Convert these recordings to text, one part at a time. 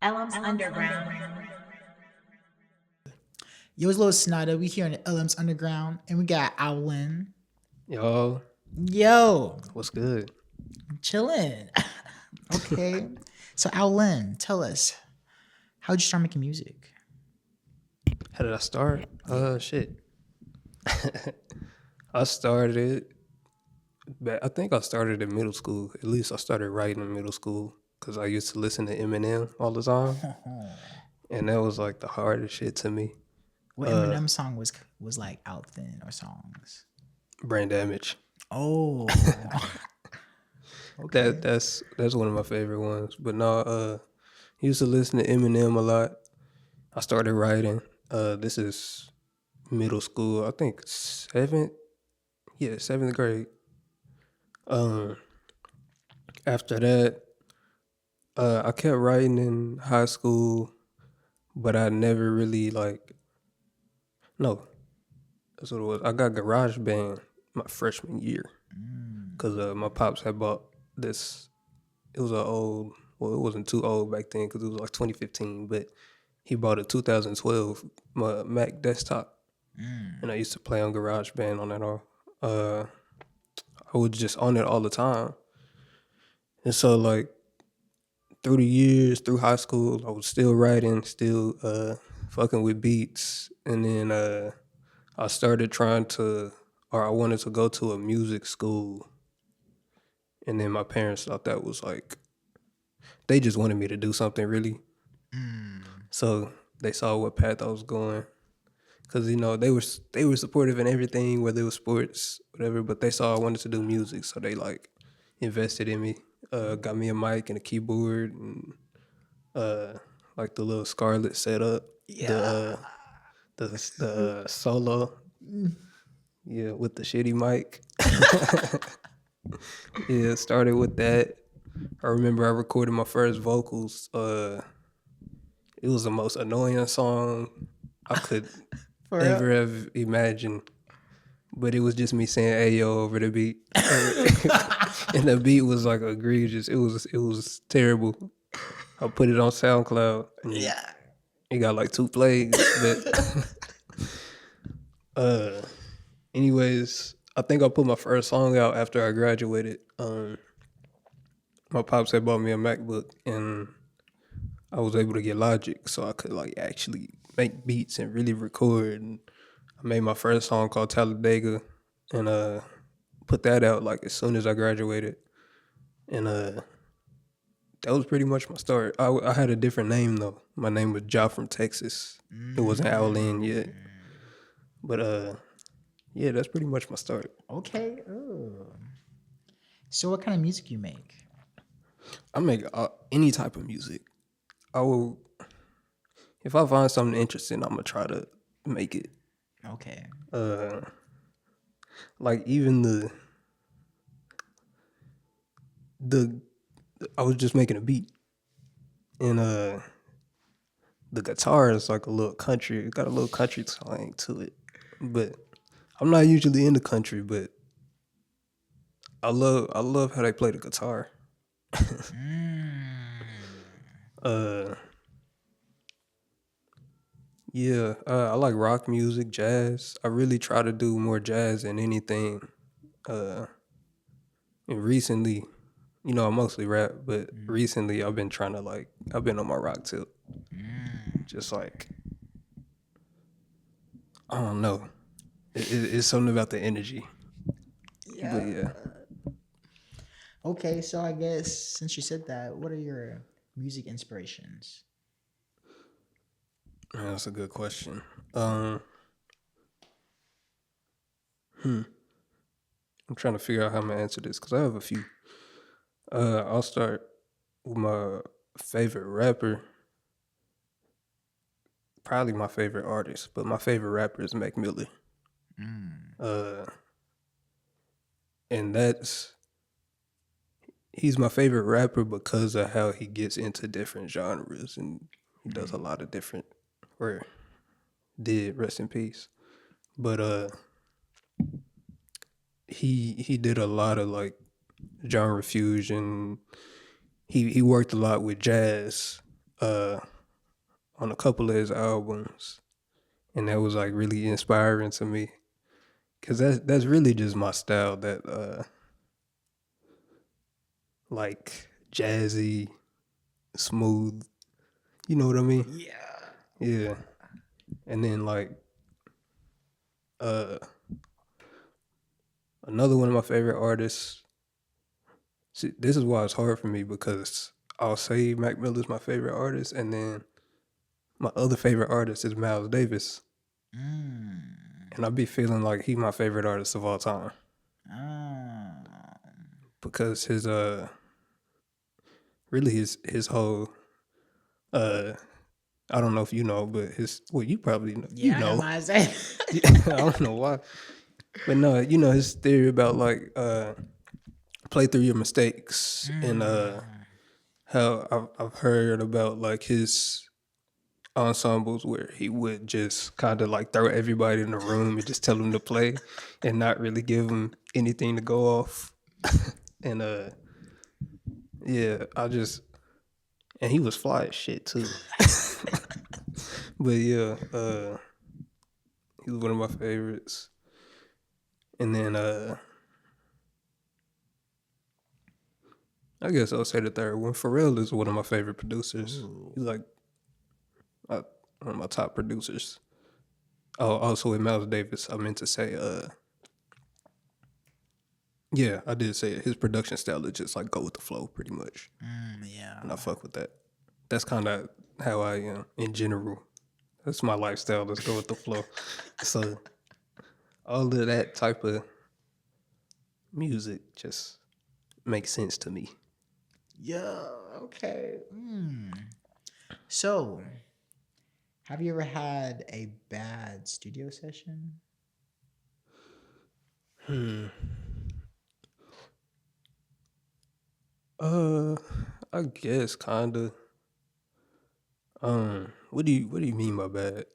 Elm's Underground. Yo, it's Lil Sonata. We here in the LM's Underground, and we got Oulin. Yo, Yo, what's good? chillin'. Okay. So, Oulin, tell us, how'd you start making music? How did I start? Yeah. Shit. I started, I think I started in middle school. At least I started writing in middle school because I used to listen to Eminem all the time, and that was like the hardest shit to me. What Uh, Eminem song was like out then or songs? Brain Damage. Oh, That okay. that's one of my favorite ones. But no, I used to listen to Eminem a lot. I started writing. This is middle school. I think seventh grade. Um, After that, I kept writing in high school, but I never really like. No, that's what it was. I got garage band my freshman year because my pops had bought this. It was an old. Well, it wasn't too old back then because it was like 2015, but he bought a 2012 Mac desktop, and I used to play on garage band on that all. Uh, I was just on it all the time, and so like through the years, through high school, I was still writing, still fucking with beats, and then I started trying to, or I wanted to go to a music school, and then my parents thought that was like they just wanted me to do something really, so they saw what path I was going, because they were supportive in everything, whether it was sports, whatever, but they saw I wanted to do music, so they like invested in me, got me a mic and a keyboard and uh like the little Scarlett setup, Yeah. the the solo, yeah, with the shitty mic. Yeah, started with that. I remember I recorded my first vocals. It was the most annoying song I could For ever real? have imagined, but it was just me saying "Ayo" over the beat, and the beat was like egregious. It was terrible. I put it on SoundCloud and Yeah. it got like 2 plays, but uh anyways, I think I put my first song out after I graduated. My pops had bought me a MacBook and I was able to get Logic so I could like actually make beats and really record. And I made my first song called Talladega and put that out like as soon as I graduated. And that was pretty much my start. I had a different name though. My name was Ja from Texas. It wasn't Oulin yet. But yeah, that's pretty much my start. Okay. Oh. So, what kind of music you make? I make any type of music. I will, if I find something interesting, I'm gonna try to make it. Okay. Uh, like even the I was just making a beat, and the guitar is like a little country. It got a little country slang to it, but I'm not usually into country, but I love how they play the guitar. Uh, yeah, I like rock music, jazz. I really try to do more jazz than anything. Uh, and recently, I mostly rap, but recently I've been trying to I've been on my rock tip. Just like, I don't know. It's something about the energy. But Yeah. yeah, Okay, so I guess since you said that, what are your music inspirations? that's a good question. Um, I'm trying to figure out how I'm gonna answer this because I have a few. I'll start with my favorite rapper, probably my favorite artist, but my favorite rapper is Mac Miller. Uh, and he's my favorite rapper because of how he gets into different genres and he does a lot of different, or did, rest in peace. But he did a lot of genre fusion. He worked a lot with jazz, uh on a couple of his albums, and that was like really inspiring to me, cause that's really just my style. That like jazzy, smooth. You know what I mean? Yeah. Yeah. And then like uh another one of my favorite artists. See, this is why it's hard for me, because I'll say Mac Miller's my favorite artist, and then my other favorite artist is Miles Davis, Mm. and I be feeling like he my favorite artist of all time, Oh. because his really his whole uh I don't know if you know, but his, well, you probably know, you Yeah, I know know. Miles Davis. I don't know why, but no, you know his theory about like play through your mistakes, and how I've heard about like his ensembles where he would just kind of like throw everybody in the room and just tell them to play, and not really give them anything to go off. And yeah, and he was fly as shit too. But yeah, he was one of my favorites. And then I guess I'll say the third one. Pharrell is one of my favorite producers. Ooh. He's like one of my top producers. Oh, also with Miles Davis, I meant to say, yeah, I did say it. His production style is just like go with the flow, pretty much, Yeah. and I fuck with that. That's kind of how I am in general. That's my lifestyle. Let's go with the flow. So all of that type of music just makes sense to me. Yeah. Okay. So, have you ever had a bad studio session? I guess kinda. What do you mean by bad?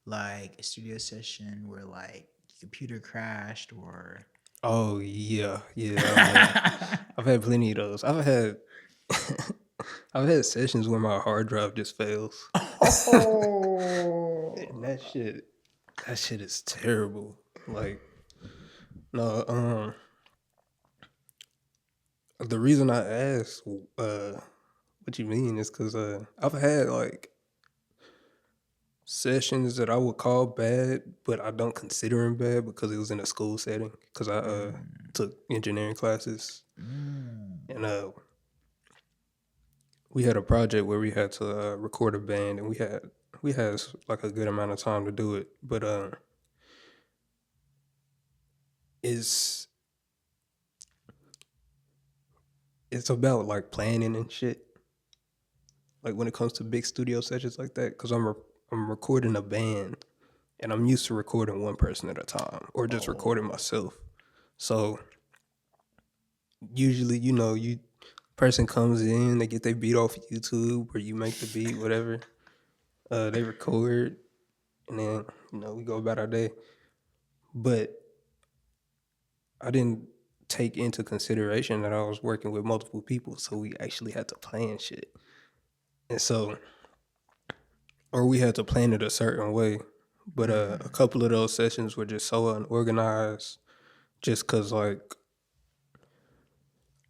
Like a studio session where like your computer crashed or Oh yeah. I've had plenty of those. I've had I've had sessions where my hard drive just fails. Oh. And that shit is terrible. Like, no, the reason I asked what you mean is because I've had like sessions that I would call bad, but I don't consider them bad because it was in a school setting. Because I took engineering classes, and we had a project where we had to record a band, and we had like a good amount of time to do it, but it's it's about like planning and shit. Like when it comes to big studio sessions like that, because I'm recording a band, and I'm used to recording one person at a time, or just recording myself. So usually, you person comes in, they get their beat off YouTube, or you make the beat, whatever. They record, and then we go about our day. But I didn't take into consideration that I was working with multiple people, so we actually had to plan shit, and so, or we had to plan it a certain way. But a couple of those sessions were just so unorganized, just cause like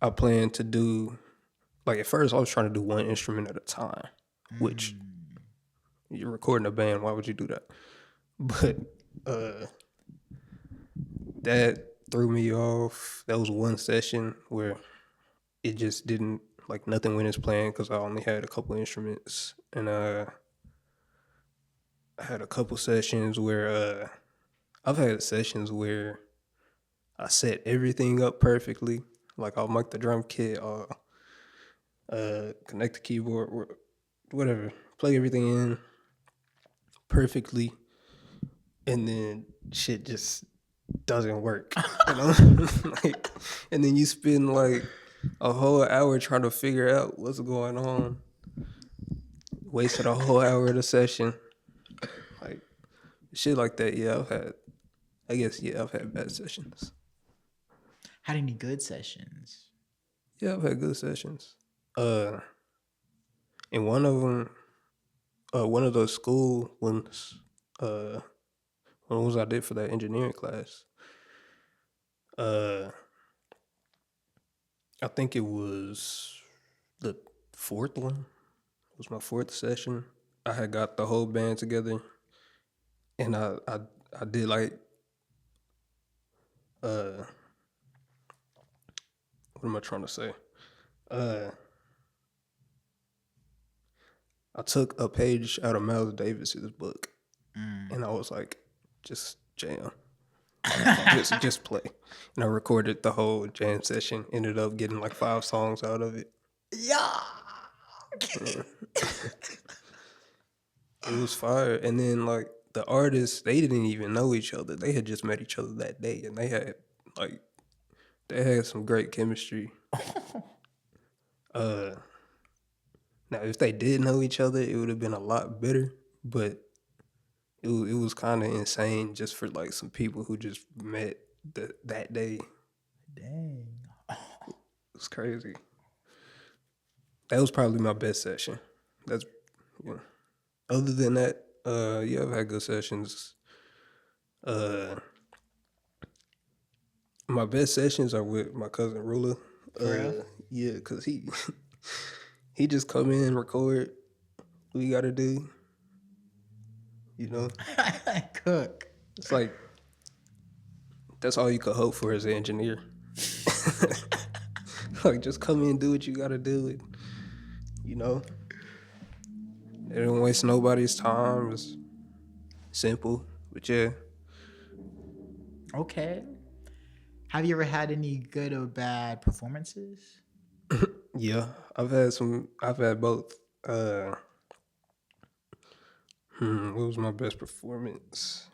I planned to do, like at first I was trying to do one instrument at a time, which you're recording a band, why would you do that? But that threw me off. That was one session where it just didn't, like, nothing went as planned because I only had a couple instruments, and I had a couple sessions where I've had sessions where I set everything up perfectly. Like I'll mic the drum kit, I'll connect the keyboard, or whatever, plug everything in perfectly, and then shit just doesn't work. Like, and then you spend like a whole hour trying to figure out what's going on. Wasted a whole hour of the session. Like shit like that. Yeah, I've had bad sessions. had any good sessions? Yeah, I've had good sessions. And one of those school ones, one was I did for that engineering class. Uh, I think it was the fourth one. It was my fourth session. I had got the whole band together, and I did like what am I trying to say? Uh, I took a page out of Miles Davis's book, and I was like, just jam, just play. And I recorded the whole jam session. Ended up getting like 5 songs out of it. Yeah. Yeah. It was fire. And then like the artists, they didn't even know each other. They had just met each other that day, and like they had some great chemistry. Uh, Now if they did know each other, it would have been a lot better. But it was kind of insane just for like some people who just met that day. Dang. It was crazy. That was probably my best session. That's yeah. Other than that, yeah, I've had good sessions. My best sessions are with my cousin Rula. For real? Yeah, cause he just come in, record what we gotta do. You know, Cook. it's like that's all you could hope for as an engineer. Like just come in, do what you gotta do, and you know, it don't waste nobody's time. It's simple, but yeah. Okay. Have you ever had any good or bad performances? Yeah, I've had both. What was my best performance?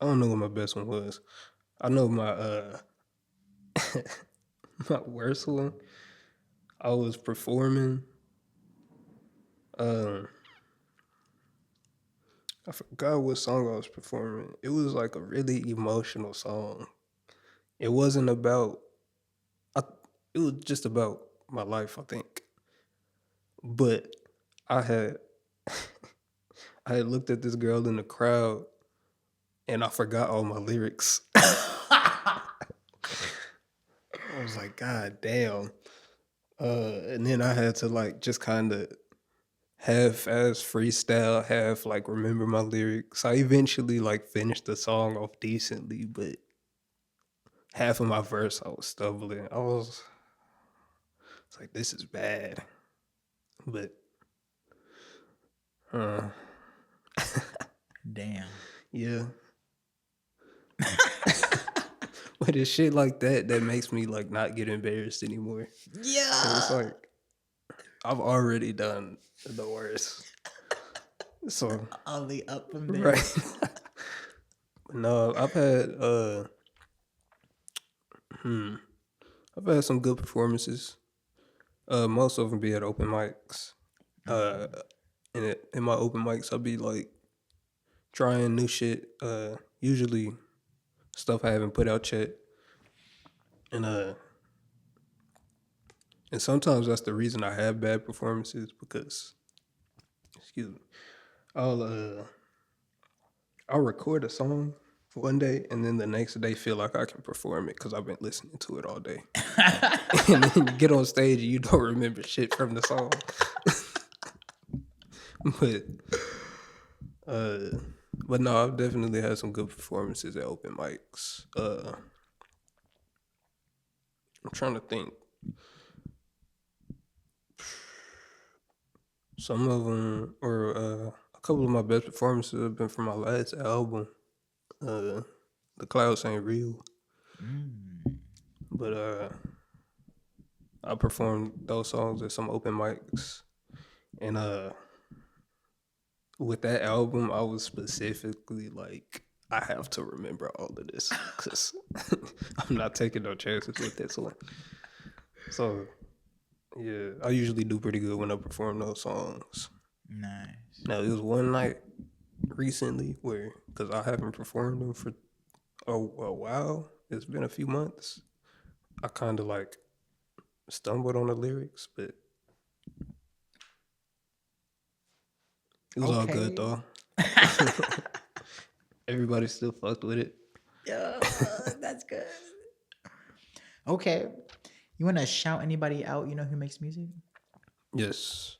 I don't know what my best one was. I know my my worst one. I was performing. Um, I forgot what song I was performing. It was like a really emotional song. It wasn't about. I, it was just about my life, I think. But I had I had looked at this girl in the crowd, and I forgot all my lyrics. I was like, God damn. And then I had to like just kind of half as freestyle, half like remember my lyrics. I eventually like finished the song off decently, but half of my verse I was stumbling. It's like this is bad. But Damn. yeah. But it's shit like that makes me like not get embarrassed anymore. 'Cause it's Yeah. like I've already done the worst. So Only up from there. right. No, I've had some good performances. Most of them be at open mics. Uh, and in my open mics, I'll be like trying new shit. Usually stuff I haven't put out yet, and and sometimes that's the reason I have bad performances because, excuse me, I'll uh I'll record a song one day and then the next day feel like I can perform it because I've been listening to it all day. And then you get on stage and you don't remember shit from the song. but but no, I've definitely had some good performances at open mics. I'm trying to think. Some of them, or a couple of my best performances have been from my last album. The Clouds Ain't Real. But I performed those songs at some open mics, and with that album, I was specifically like, I have to remember all of this because I'm not taking no chances with this one. So yeah, I usually do pretty good when I perform those songs. Nice. Now it was one night recently where, because I haven't performed them for a while, it's been a few months. I kind of like stumbled on the lyrics, but It was all good Okay. though. Everybody still fucked with it. Yeah, that's good. Okay. You want to shout anybody out, who makes music? Yes.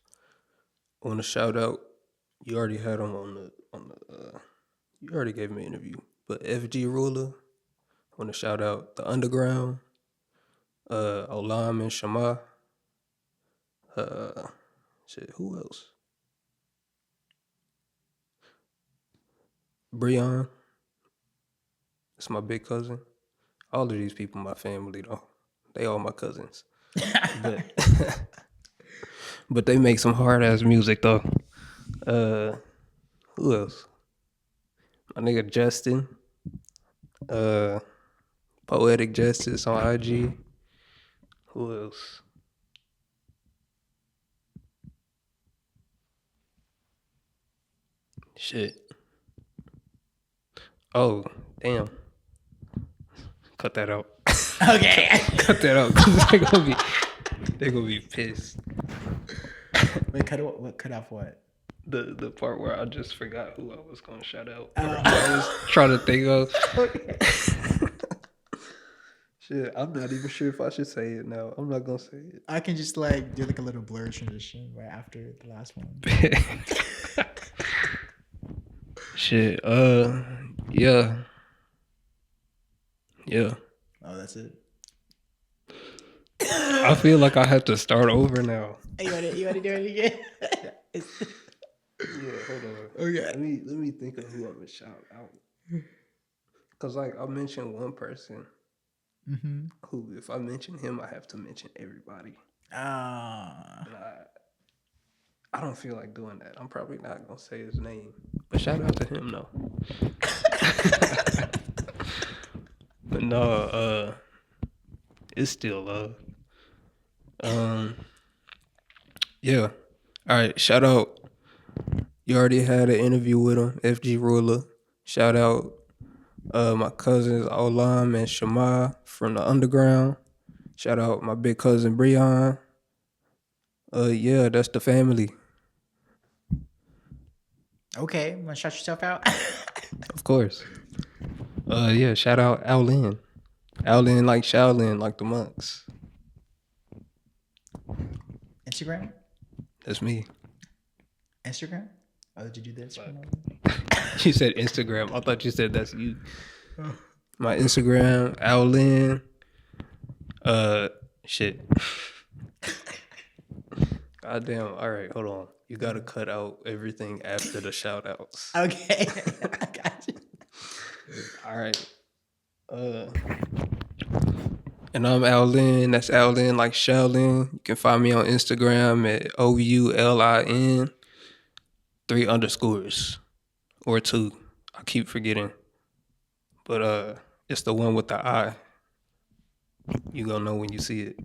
I want to shout out. You already had him on the. You already gave me an interview, but FG Ruler. I want to shout out the Underground. Olam and Shama. Uh, shit. Who else? Breon. That's my big cousin. All of these people, my family though. They all my cousins. But but they make some hard ass music though. Who else? My nigga Justin. Poetic Justice on IG. Who else? Shit. Oh, damn. Cut that out. Okay. Cut that out. 'Cause they gonna be pissed. Wait, cut off what? The part where I just forgot who I was gonna shout out. Or I was trying to think of. Okay. Shit, I'm not even sure if I should say it now. I'm not gonna say it. I can just do like a little blur transition right after the last one. Shit, yeah. Yeah. Oh, that's it. I feel like I have to start over now. You want to do it again? Yeah, hold on. Okay. Let me think of who I'm gonna shout out. Cause like I mentioned one person who, if I mention him, I have to mention everybody. Ah. And I don't feel like doing that. I'm probably not gonna say his name, but shout out to him though. But no, it's still love. Yeah. All right. Shout out. You already had an interview with him, FG Ruler. Shout out my cousins Olam and Shama from the Underground. Shout out my big cousin Breon. Yeah, that's the family. Okay, want to shout yourself out? Of course. Yeah, shout out Oulin. Oulin like Shaolin, like the monks. Instagram? That's me. Instagram? Oh, did you do this? You said Instagram. I thought you said that's you. My Instagram, Oulin. Shit. Goddamn. All right, hold on. You gotta cut out everything after the shout outs. Okay. I got you. All right. And I'm Oulin. That's Oulin like Shaolin. You can find me on Instagram at OULIN 3 underscores or 2. I keep forgetting. But it's the one with the I. You gonna know when you see it.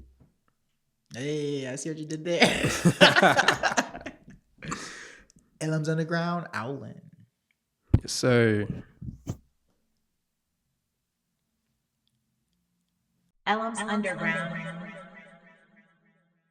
Hey, I see what you did there. LM's Underground, Oulin. Yes, sir. Elm's Underground.